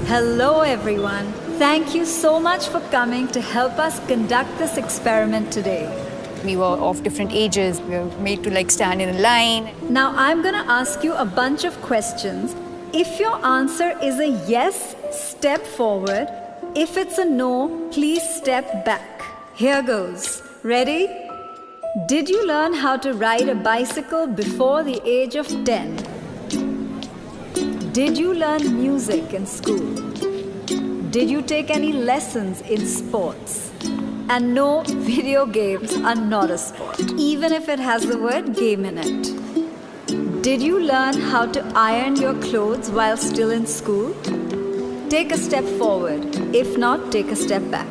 Hello everyone. Thank you so much for coming to help us conduct this experiment today. We were of different ages. We were made to stand in a line. Now I'm gonna ask you a bunch of questions. If your answer is a yes, step forward. If it's a no, please step back. Here goes. Ready? Did you learn how to ride a bicycle before the age of 10? Did you learn music in school? Did you take any lessons in sports? And no, video games are not a sport, even if it has the word game in it. Did you learn how to iron your clothes while still in school? Take a step forward. If not, take a step back.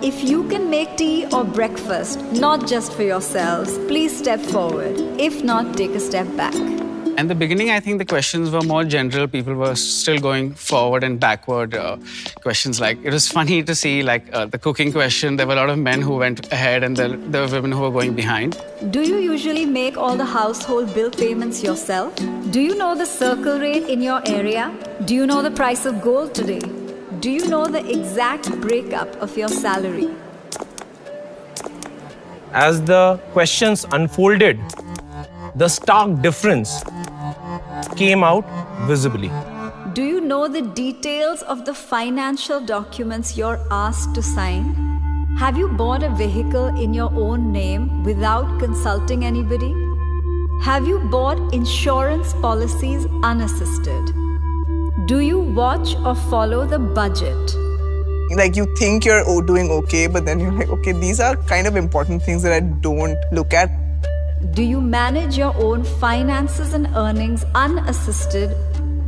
If you can make tea or breakfast, not just for yourselves, please step forward. If not, take a step back. In the beginning, I think the questions were more general. People were still going forward and backward. Questions like, it was funny to see the cooking question. There were a lot of men who went ahead and there were women who were going behind. Do you usually make all the household bill payments yourself? Do you know the circle rate in your area? Do you know the price of gold today? Do you know the exact breakup of your salary? As the questions unfolded, the stark difference came out visibly. Do you know the details of the financial documents you're asked to sign? Have you bought a vehicle in your own name without consulting anybody? Have you bought insurance policies unassisted? Do you watch or follow the budget? You think you're doing okay, but then you're like, okay, these are kind of important things that I don't look at. Do you manage your own finances and earnings unassisted?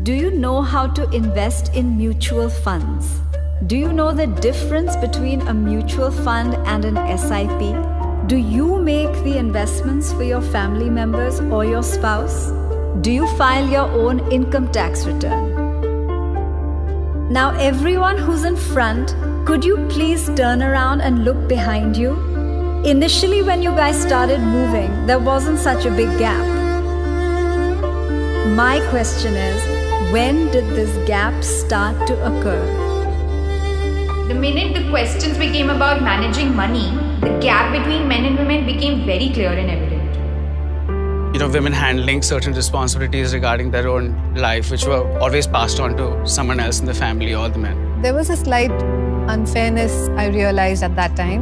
Do you know how to invest in mutual funds? Do you know the difference between a mutual fund and an SIP? Do you make the investments for your family members or your spouse? Do you file your own income tax return? Now everyone who's in front, could you please turn around and look behind you? Initially, when you guys started moving, there wasn't such a big gap. My question is, when did this gap start to occur? The minute the questions became about managing money, the gap between men and women became very clear and evident. Women handling certain responsibilities regarding their own life, which were always passed on to someone else in the family or the men. There was a slight unfairness I realized at that time.